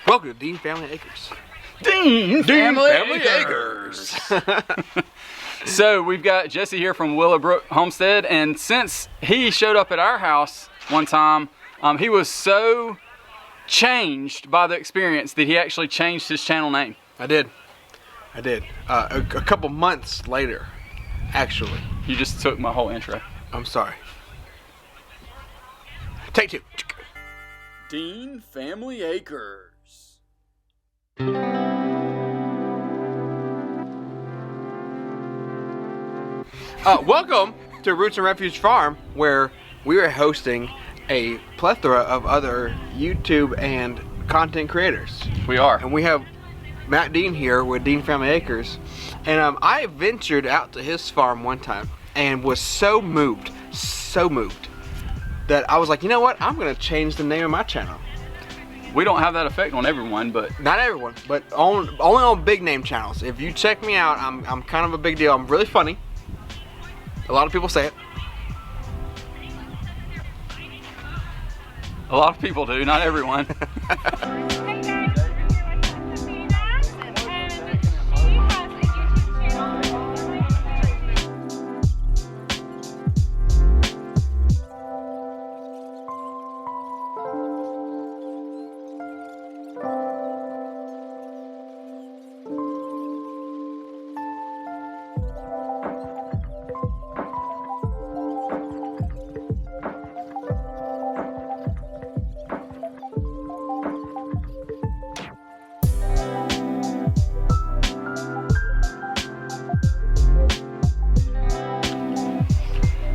Welcome to Dean Family Acres. Dean Family Acres. So we've got Jesse here from Willow Brook Homestead, and since he showed up at our house one time, he was so changed by the experience that he actually changed his channel name. I did. A couple months later, actually. You just took my whole intro. I'm sorry. Take two. Dean Family Acres. Welcome to Roots and Refuge Farm, where we are hosting a plethora of other YouTube and content creators. We are. And we have Matt Dean here with Dean Family Acres. And I ventured out to his farm one time and was so moved, that I was like, you know what? I'm going to change the name of my channel. We don't have that effect on everyone, but... Not everyone, but only on big name channels. If you check me out, I'm kind of a big deal. I'm really funny. A lot of people say it. A lot of people do, not everyone.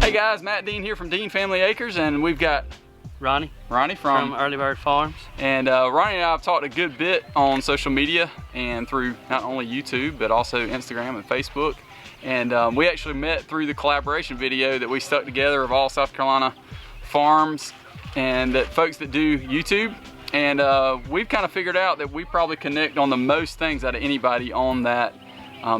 Hey guys, Matt Dean here from Dean Family Acres, and we've got Ronnie from Early Bird Farms. And Ronnie and I have talked a good bit on social media and through not only YouTube but also Instagram and Facebook. And we actually met through the collaboration video that we stuck together of all South Carolina farms and that folks that do YouTube. And we've kind of figured out that we probably connect on the most things out of anybody on that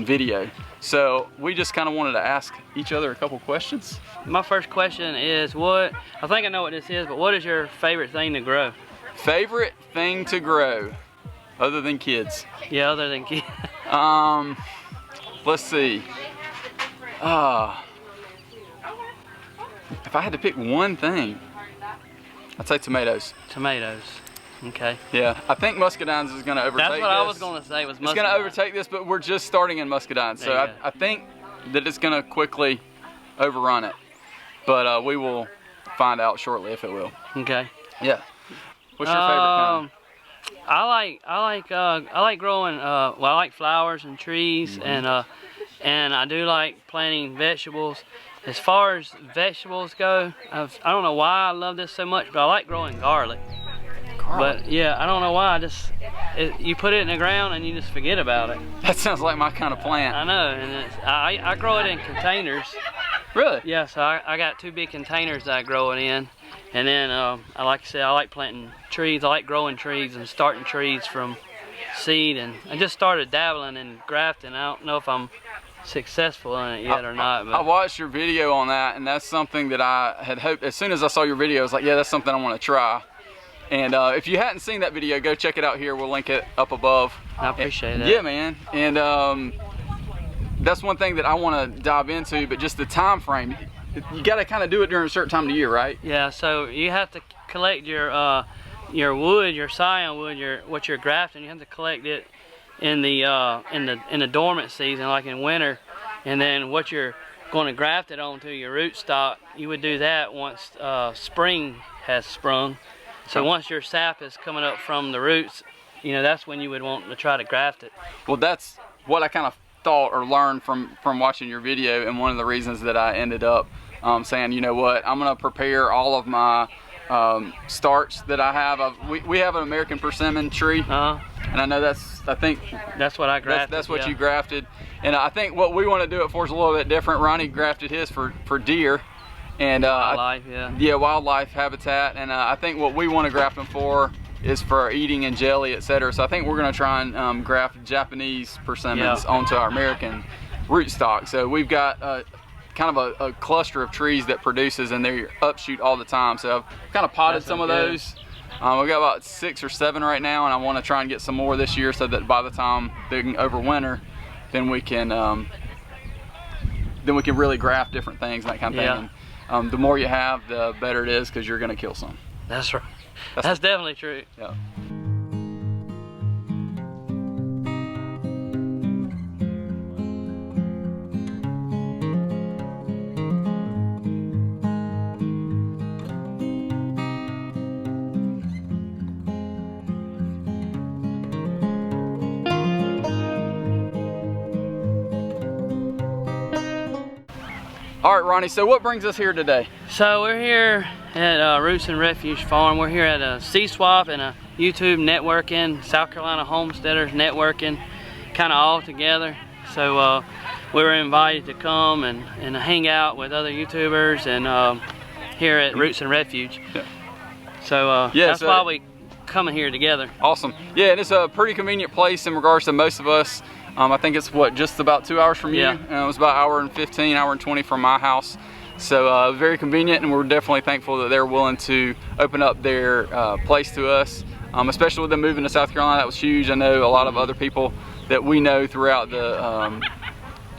video. So we just kind of wanted to ask each other a couple questions. My first question is I think I know what this is, but what is your favorite thing to grow? Favorite thing to grow, other than kids? Yeah, other than kids. Let's see. If I had to pick one thing, I'd say tomatoes. Tomatoes. Okay. Yeah, I think muscadines is going to overtake this. That's what I was going to say was muscadines. It's going to overtake this, but we're just starting in muscadines, so I think that it's going to quickly overrun it. But we will find out shortly if it will. Okay. Yeah. What's your favorite kind? I like growing. I like flowers and trees, and I do like planting vegetables. As far as vegetables go, I don't know why I love this so much, but I like growing garlic. But yeah, I don't know why. You put it in the ground and you just forget about it. That sounds like my kind of plant. I know, and I grow it in containers. Really? Yeah, so I got 2 big containers that I grow it in, and then like I said, I like planting trees. I like growing trees and starting trees from seed, and I just started dabbling in grafting. I don't know if I'm successful in it yet or not. But I watched your video on that, and that's something that I had hoped. As soon as I saw your video, I was like, yeah, that's something I want to try. And if you hadn't seen that video, go check it out here. We'll link it up above. I appreciate that. Yeah, man. And that's one thing that I want to dive into, but just the time frame. You got to kind of do it during a certain time of the year, right? Yeah, so you have to collect your wood, your scion wood, what you're grafting. You have to collect it in the dormant season, like in winter. And then what you're going to graft it onto your root stock, you would do that once spring has sprung. So once your sap is coming up from the roots, that's when you would want to try to graft it. Well, that's what I kind of thought or learned from watching your video, and one of the reasons that I ended up saying, you know what, I'm going to prepare all of my starts that I have. We have an American persimmon tree, and I know I think that's what I grafted. That's what you grafted, and I think what we want to do it for is a little bit different. Ronnie grafted his for deer. And wildlife, yeah, wildlife habitat, and I think what we want to graft them for is for eating and jelly, etc. So I think we're going to try and graft Japanese persimmons onto our American rootstock. So we've got kind of a cluster of trees that produces, and they upshoot all the time. So I've kind of potted some of those. We've got about 6 or 7 right now, and I want to try and get some more this year so that by the time they can overwinter, then we can really graft different things and that kind of thing. And, the more you have, the better it is, because you're going to kill some. That's right. That's definitely true. Yeah. All right, Ronnie, so what brings us here today? So we're here at Roots and Refuge Farm. We're here at a C-Swap and a YouTube networking, South Carolina Homesteaders networking, kind of all together. So we were invited to come and hang out with other YouTubers and here at Roots and Refuge. Yeah. So that's why we coming here together. Awesome. Yeah, and it's a pretty convenient place in regards to most of us. I think it's what, just about 2 hours from you? Yeah. It was about 1:15, 1:20 from my house. So very convenient, and we're definitely thankful that they're willing to open up their place to us. Especially with them moving to South Carolina, that was huge. I know a lot of other people that we know throughout the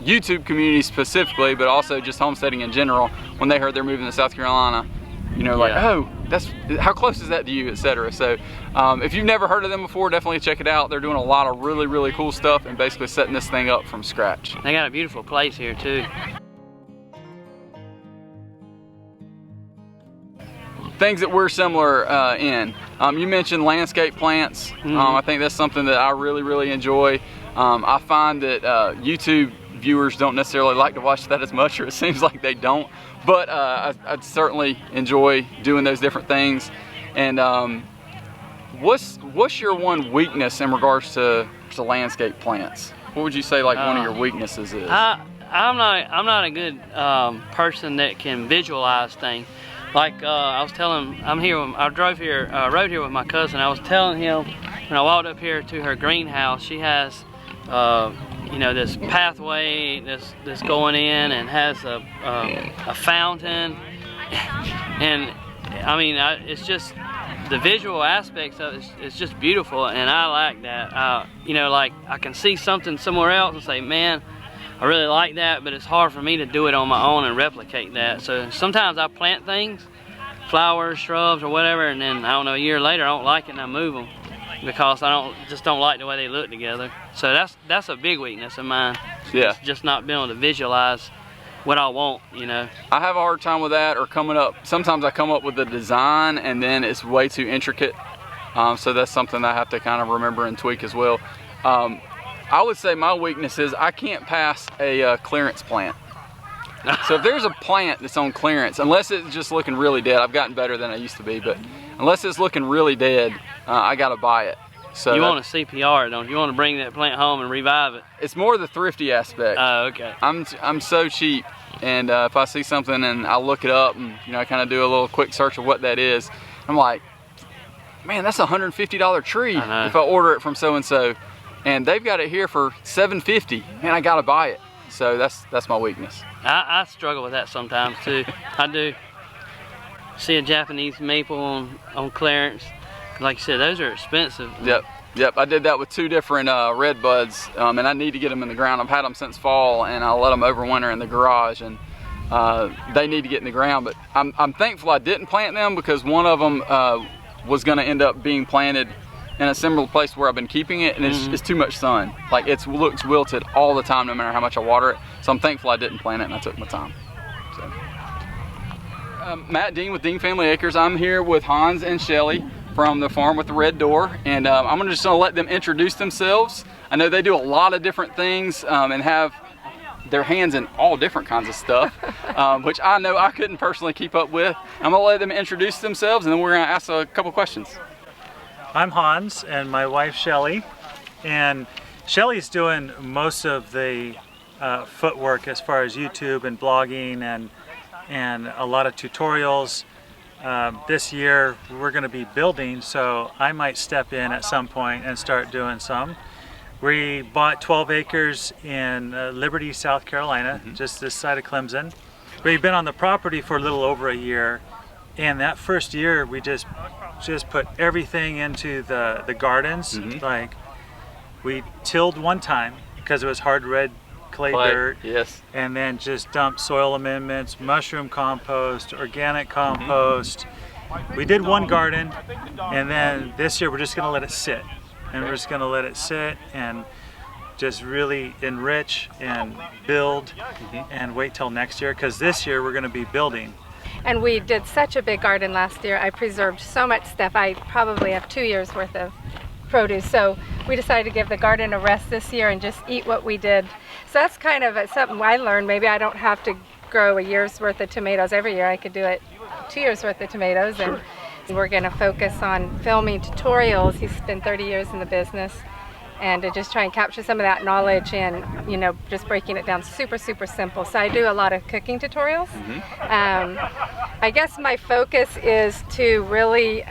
YouTube community specifically, but also just homesteading in general, when they heard they're moving to South Carolina, you know, like, oh, how close is that to you, etc. So if you've never heard of them before, definitely check it out. They're doing a lot of really, really cool stuff and basically setting this thing up from scratch. They got a beautiful place here too. Things that we're similar in. You mentioned landscape plants. I think that's something that I really, really enjoy. I find that YouTube viewers don't necessarily like to watch that as much, or it seems like they don't. But I'd certainly enjoy doing those different things. And what's your one weakness in regards to landscape plants? What would you say like one of your weaknesses is? I'm not a good person that can visualize things. Like I was telling, I rode here with my cousin. I was telling him when I walked up here to her greenhouse, she has you know, this pathway that's going in and has a fountain, and I mean, it's just the visual aspects of it. It's just beautiful, and I like that. You know, like I can see something somewhere else and say, man, I really like that, but it's hard for me to do it on my own and replicate that. So sometimes I plant things, flowers, shrubs, or whatever, and then I don't know, a year later I don't like it and I move them, because I just don't like the way they look together. So that's a big weakness of mine. Yeah. It's just not being able to visualize what I want, you know. I have a hard time with that, or coming up. Sometimes I come up with the design and then it's way too intricate. So that's something I have to kind of remember and tweak as well. I would say my weakness is I can't pass a clearance plant. So if there's a plant that's on clearance, unless it's just looking really dead, I've gotten better than I used to be, but unless it's looking really dead, I gotta buy it. So you want to CPR it, don't you? You want to bring that plant home and revive it? It's more the thrifty aspect. Oh, okay. I'm so cheap, and if I see something and I look it up and I kind of do a little quick search of what that is, I'm like, man, that's a $150 tree if I order it from so and so, and they've got it here for $750. Man, I gotta buy it. So that's my weakness. I struggle with that sometimes too. I do. See a Japanese maple on clearance. Like you said, those are expensive. Yep. I did that with 2 different red buds, and I need to get them in the ground. I've had them since fall, and I let them overwinter in the garage, and they need to get in the ground. But I'm thankful I didn't plant them, because one of them was going to end up being planted in a similar place where I've been keeping it, and it's too much sun. Like it looks wilted all the time, no matter how much I water it. So I'm thankful I didn't plant it, and I took my time. So. Matt Dean with Dean Family Acres. I'm here with Hans and Shelly from the farm with the red door, and I'm just gonna let them introduce themselves. I know they do a lot of different things and have their hands in all different kinds of stuff, which I know I couldn't personally keep up with. I'm gonna let them introduce themselves, and then we're gonna ask a couple questions. I'm Hans, and my wife Shelly, and Shelly's doing most of the footwork as far as YouTube and blogging and a lot of tutorials. This year we're going to be building, so I might step in at some point and start doing some. We bought 12 acres in Liberty, South Carolina, just this side of Clemson. We've been on the property for a little over a year, And that first year, we just put everything into the gardens. Like, we tilled one time because it was hard red clay dirt. Yes. And then just dumped soil amendments, mushroom compost, organic compost. We did one garden, and then this year we're just going to let it sit. And we're just going to let it sit and just really enrich and build and wait till next year, because this year we're going to be building. And we did such a big garden last year. I preserved so much stuff. I probably have 2 years worth of produce. So we decided to give the garden a rest this year and just eat what we did. So that's kind of something I learned. Maybe I don't have to grow a year's worth of tomatoes every year. I could do it 2 years worth of tomatoes. And we're going to focus on filming tutorials. He's been 30 years in the business. And to just try and capture some of that knowledge and, you know, just breaking it down super simple. So I do a lot of cooking tutorials. I guess my focus is to really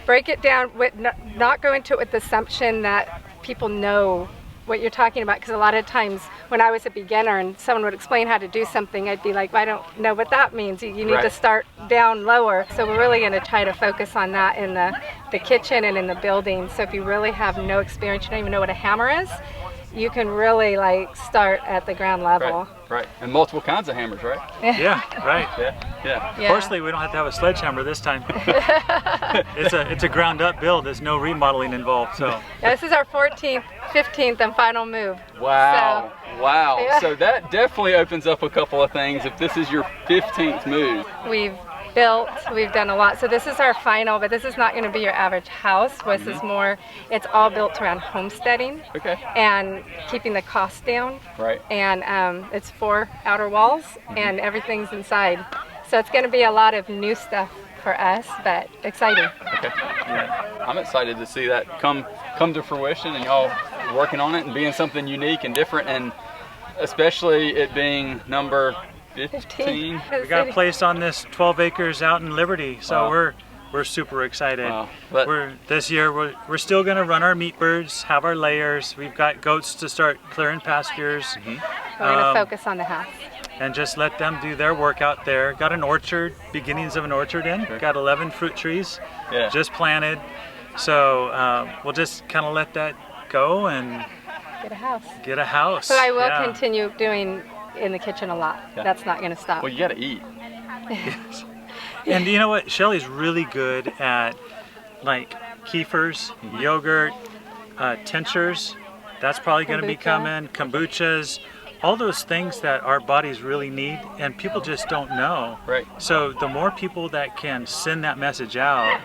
break it down, with not go into it with the assumption that people know what you're talking about, because a lot of times when I was a beginner and someone would explain how to do something, I'd be like, well, I don't know what that means. You need to start down lower. So we're really going to try to focus on that in the kitchen and in the building. So if you really have no experience, you don't even know what a hammer is, you can really like start at the ground level. Right. And multiple kinds of hammers, right? Yeah, right. Yeah. Fortunately, we don't have to have a sledgehammer this time. It's a ground up build. There's no remodeling involved. So this is our 14th, 15th, and final move. Wow. So, wow. Yeah. So that definitely opens up a couple of things if this is your 15th move. We've built, we've done a lot. So this is our final, but this is not going to be your average house. This is more, it's all built around homesteading. Okay. And keeping the cost down. Right. And it's 4 outer walls and everything's inside. So it's going to be a lot of new stuff for us, but exciting. Okay. Yeah. I'm excited to see that come to fruition and y'all working on it and being something unique and different, and especially it being number 15. We got a place on this 12 acres out in Liberty, so we're super excited. Wow. This year we're still going to run our meat birds, have our layers. We've got goats to start clearing pastures. We're going to focus on the house. And just let them do their work out there. Got an orchard, beginnings of an orchard in. Got 11 fruit trees just planted. So we'll just kind of let that go and get a house. So I will continue doing in the kitchen a lot. That's not going to stop. Well, you got to eat. Yes. And you know what? Shelly's really good at like kefirs, yogurt, tinctures. That's probably going to be coming. Kombuchas. All those things that our bodies really need and people just don't know. Right. So the more people that can send that message out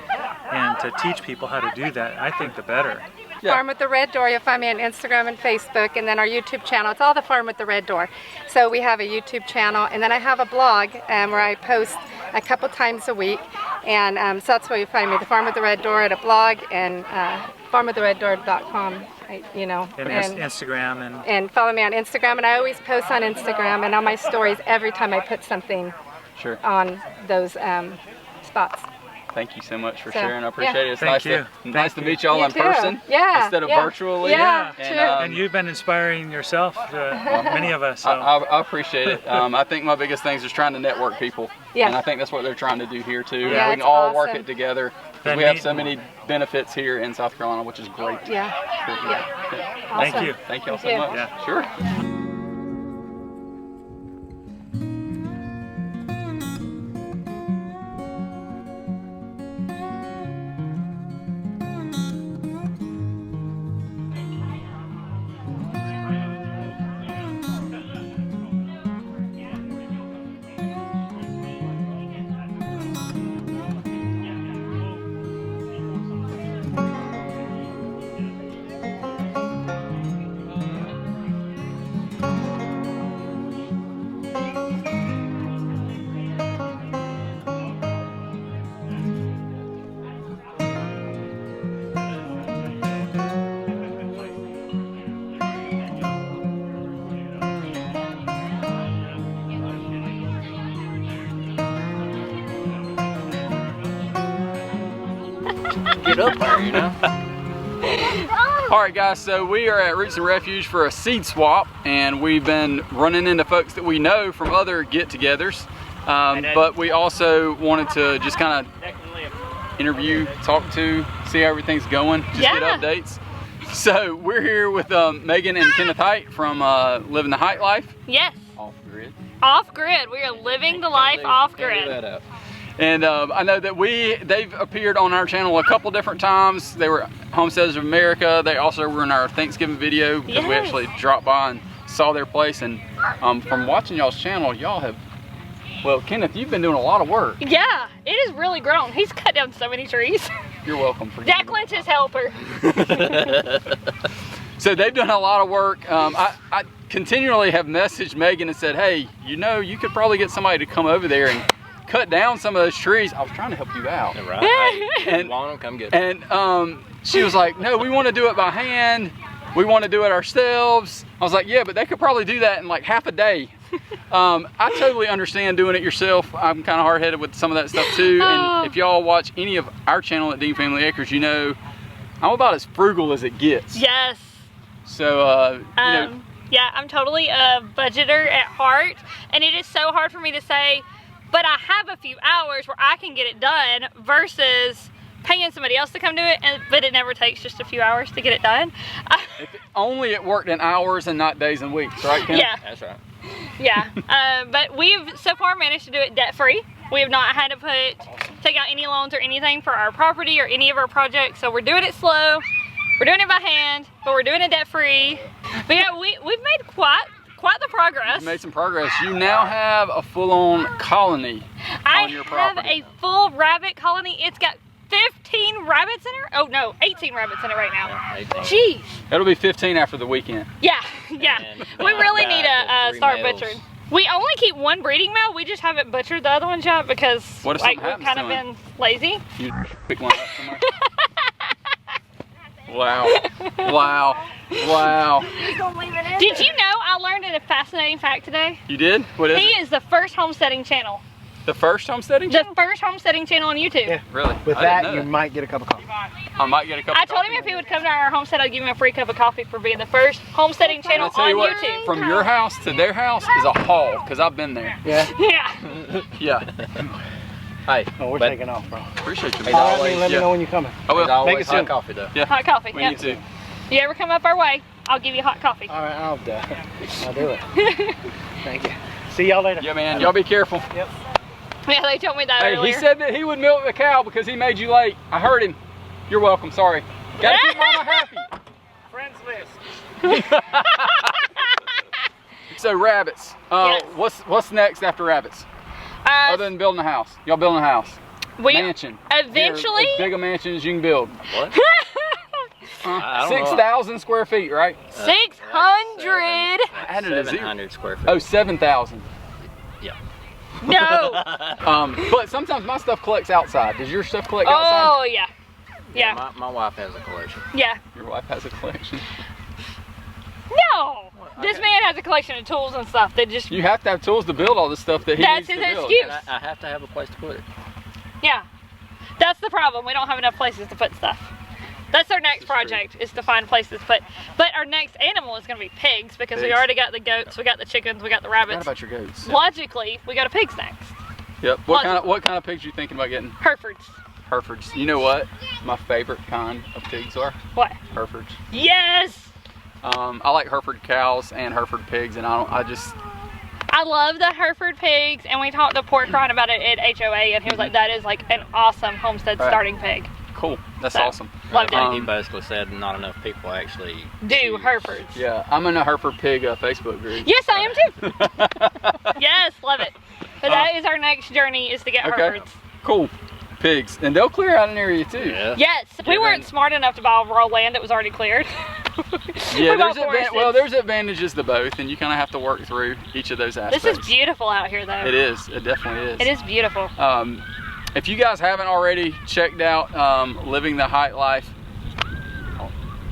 and to teach people how to do that, I think the better. Yeah. Farm with the Red Door, you'll find me on Instagram and Facebook, and then our YouTube channel. It's all the Farm with the Red Door. So we have a YouTube channel, and then I have a blog where I post a couple times a week, and so that's where you find me, the Farm with the Red Door at a blog, and farmwiththereddoor.com. You know, and Instagram and follow me on Instagram, and I always post on Instagram and on my stories every time I put something on those spots. Thank you so much for sharing. I appreciate it. It's nice to meet y'all in person instead of virtually. And you've been inspiring yourself, many of us. So. I appreciate it. I think my biggest thing is just trying to network people. And I think that's what they're trying to do here too. Yeah, we can all work it together. We have so many benefits here in South Carolina, which is great. Awesome. Thank you. Thank y'all so much. Yeah. Sure. Get up there, you know. All right, guys, so we are at Roots and Refuge for a seed swap, and we've been running into folks that we know from other get-togethers. But we also wanted to just kind of interview, talk to, see how everything's going, just get updates. So we're here with Megan and Kenneth Height from Living the Height Life. Yes. Off grid. Off grid. We are living the life off grid. And I know that they've appeared on our channel a couple different times. They were Homesteaders of America. They also were in our Thanksgiving video because we actually dropped by and saw their place. And from watching y'all's channel, y'all have, well, Kenneth, you've been doing a lot of work. Yeah, it has really grown. He's cut down so many trees. You're welcome. For Declan's his helper. So they've done a lot of work. I continually have messaged Megan and said, hey, you know, you could probably get somebody to come over there and cut down some of those trees. I was trying to help you out. Right. And want them, come get them. And she was like, no, we want to do it by hand. We want to do it ourselves. I was like, yeah, but they could probably do that in like half a day. I totally understand doing it yourself. I'm kind of hard-headed with some of that stuff too. And if y'all watch any of our channel at Dean Family Acres, you know I'm about as frugal as it gets. Yes. So, you know, yeah, I'm totally a budgeter at heart, and it is so hard for me to say, but I have a few hours where I can get it done versus paying somebody else to come do it, but it never takes just a few hours to get it done. If only it worked in hours and not days and weeks, right, Ken? Yeah. That's right. Yeah, but we've so far managed to do it debt-free. We have not had to take out any loans or anything for our property or any of our projects, so we're doing it slow. We're doing it by hand, but we're doing it debt-free. But yeah, we've made quite the progress. You made some progress. You now have a full-on colony on your property. I have a full rabbit colony. It's got 15 rabbits in it. Oh no, 18 rabbits in it right now. Yeah, 18. Jeez. It'll be 15 after the weekend. Yeah, yeah. And We really need to 3 start males. butchering. We only keep one breeding male. We just haven't butchered the other ones yet because What if like something we've kind of happens been lazy. You pick one up somewhere. Wow. Wow. Wow. Did you know I learned a fascinating fact today? You did? What is He it? is the first homesteading channel. The first homesteading The channel? first homesteading channel on YouTube. Yeah. Really? With I that, didn't know you might get a cup of coffee. I might get a cup I of told coffee. him if he would come to our homestead, I'd give him a free cup of coffee for being the first homesteading channel I'll tell on you what, YouTube. from your house to their house is a haul, because I've been there. Yeah. Yeah. Yeah. Hey, Oh, we're but taking off, bro. Appreciate you. Hey, All right, always- let me yeah. know when you're coming. I will. there's always Make it hot soon. coffee though. Yeah. Hot coffee. We Yeah. need to. You ever come up our way, I'll give you hot coffee. All right, I'll do it. Thank you. See y'all later. Yeah, man. Y'all be careful. Yeah, they told me that Hey, earlier. he said that he would milk the cow because he made you late. I heard him. You're welcome. Sorry. Gotta keep mama happy. Friends list. So rabbits. Yes. What's next after rabbits? Other than building a house. Y'all building a house. Eventually, Mansion. Here, as big a mansion as you can build. What? I don't know. 6,000 square feet, right? 600. Added a zero. 700 square feet. Oh, 7,000. Yeah. No. But sometimes my stuff collects outside. Does your stuff collect outside? Oh yeah. Yeah. My wife has a collection. Yeah. Your wife has a collection. No. This man has a collection of tools and stuff that just. You have to have tools to build all the stuff that he That's needs his to build. excuse. And I have to have a place to put it. Yeah. That's the problem. We don't have enough places to put stuff. That's our next project, is to find places to put. But our next animal is going to be pigs because we Pigs. already got the goats, we got the chickens, we got the What rabbits. about your goats? Logically, we got a pigs next. Yep. What kind of pigs you thinking about getting? Herefords. Herefords. You know what my favorite kind of pigs are? What? Herefords. Yes. I like Hereford cows and Hereford pigs, and I love the Hereford pigs, and we talked to Pork Ron about it at HOA, and he was like, that is like an awesome homestead Right. starting pig. cool. That's So, awesome. Loved it. He basically said not enough people actually Do choose. Herefords. Yeah, I'm in a Hereford pig Facebook group. Yes, I am too. Yes, love it. But that is our next journey, is to get Okay. Herefords. Cool. Pigs. And they'll clear out an area too. Yeah. Yes, we Yeah, weren't then- smart enough to buy raw land that was already cleared. Yeah, We bought forested. there's advantages to both, and you kind of have to work through each of those aspects. This is beautiful out here, though. It is. It definitely is. It is beautiful. If you guys haven't already checked out Living the Height Life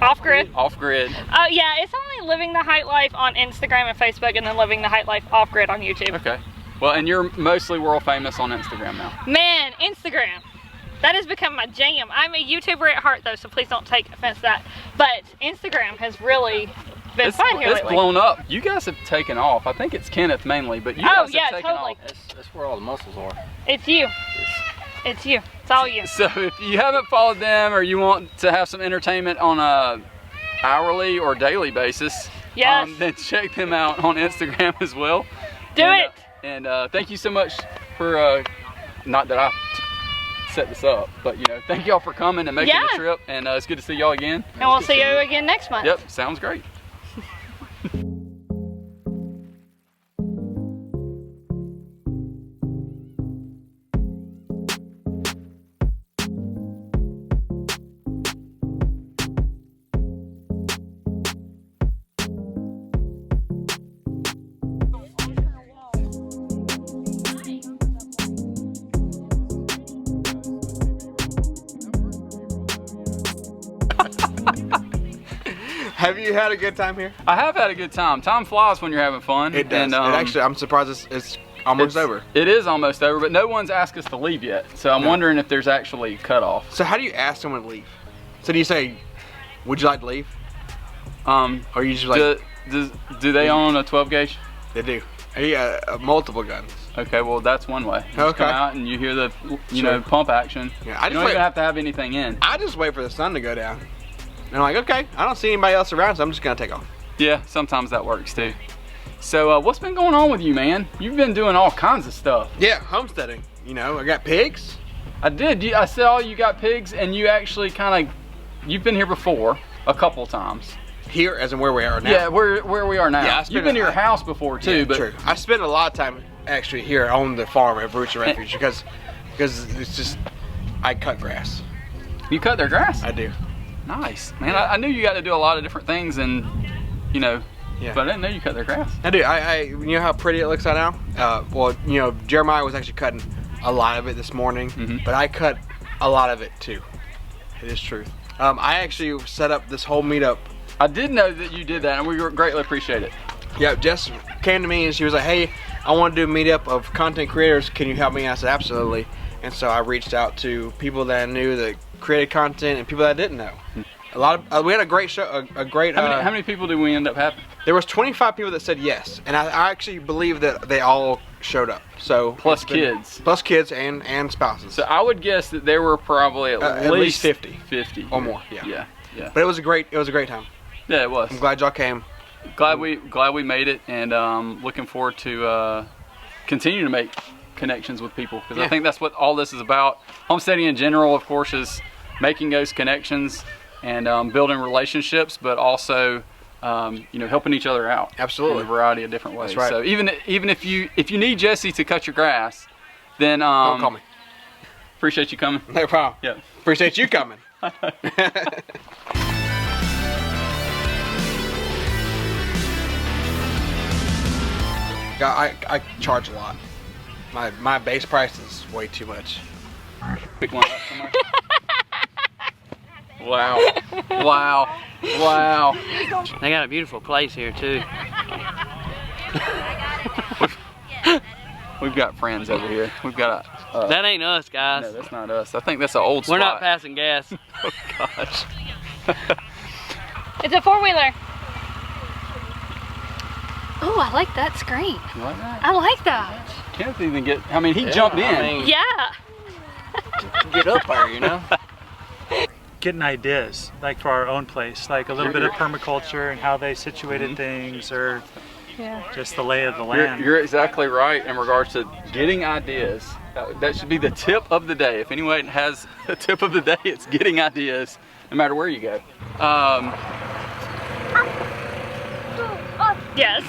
Off grid. off grid, Yeah, it's only Living the Height Life on Instagram and Facebook, and then Living the Height Life off grid on YouTube. okay. Well, and you're mostly world famous on Instagram now. Man, Instagram. That has become my jam. I'm a YouTuber at heart, though, so please don't take offense to that. But Instagram has really been fine here It's lately. blown up. You guys have taken off. I think it's Kenneth mainly, but you guys have taken off. That's where all the muscles are. It's you. It's you. It's all you. So if you haven't followed them or you want to have some entertainment on a hourly or daily basis, Yes. then check them out on Instagram as well. Do it. And thank you so much for, not that I set this up, but you know, thank y'all for coming and making the trip. And it's good to see y'all again. And we'll see you again next month. Yep, sounds great. Have you had a good time here? I have had a good time. Time flies when you're having fun. It does. And, It actually, I'm surprised it's almost over. It is almost over, but no one's asked us to leave yet. So I'm wondering if there's actually a cutoff. So how do you ask someone to leave? So do you say, would you like to leave? Or you just like... Do they own a 12 gauge? They do. Yeah, multiple guns. Okay, well that's one way. You just Okay. come out and you hear the, you know, pump action. Yeah, I You just don't wait. even have to have anything in. I just wait for the sun to go down. And I'm like, okay, I don't see anybody else around, so I'm just gonna take off. Yeah, sometimes that works too. So what's been going on with you, man? You've been doing all kinds of stuff. Yeah, homesteading. You know, I got pigs. I did. I saw you got pigs, and you actually kind of, you've been here before a couple times. Here, as in where we are now. Yeah, where we are now. Yeah, You've been to your house before too, Yeah, but true. I spend a lot of time actually here on the farm at Roots and Refuge because it's just, I cut grass. you cut their grass. I do. Nice, man. I knew you got to do a lot of different things, and you know, Yeah. but I didn't know you cut their grass. I do. You know how pretty it looks right now? Well, you know, Jeremiah was actually cutting a lot of it this morning, but I cut a lot of it too. It is true. I actually set up this whole meetup. I did know that you did that, and we greatly appreciate it. Yeah, Jess came to me and she was like, hey, I want to do a meetup of content creators. Can you help me? I said, absolutely. And so I reached out to people that I knew that created content and people that I didn't know. A lot of, we had a great show, a great... How many people did we end up having? There was 25 people that said yes, and I actually believe that they all showed up. So Plus kids. Plus kids and spouses. So I would guess that there were probably at least 50. 50 or more. Yeah. Yeah. But it was a great time. Yeah, it was. I'm glad y'all came. Glad we made it, and looking forward to continue to make connections with people, because I think that's what all this is about. Homesteading in general, of course, is making those connections and building relationships, but also you know, helping each other out. Absolutely. In a variety of different ways. That's right. So even if you need Jesse to cut your grass, then Don't call me. Appreciate you coming. No problem. Yeah. Appreciate you coming. I charge a lot. My base price is way too much. Pick one up somewhere. Wow. Wow. Wow. They got a beautiful place here too. We've got friends over here. We've got a... That ain't us, guys. No, that's not us. I think that's an old spot. We're not passing gas. Oh, gosh. It's a four-wheeler. Oh, I like that screen. You like that? I like that. Can't even get... I mean, he jumped in. I mean, Yeah. get up there, you know? Getting ideas, like for our own place, like a little bit of permaculture and how they situated things, or just the lay of the land. You're exactly right in regards to getting ideas. That should be the tip of the day. If anyone has a tip of the day, it's getting ideas, no matter where you go. Yes.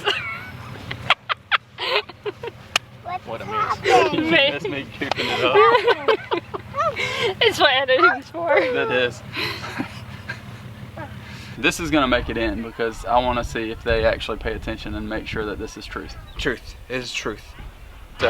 What a mess. That's me goofing it up. It's what editing's for. That is. This is gonna make it in because I want to see if they actually pay attention and make sure that this is truth. Truth. It is truth. So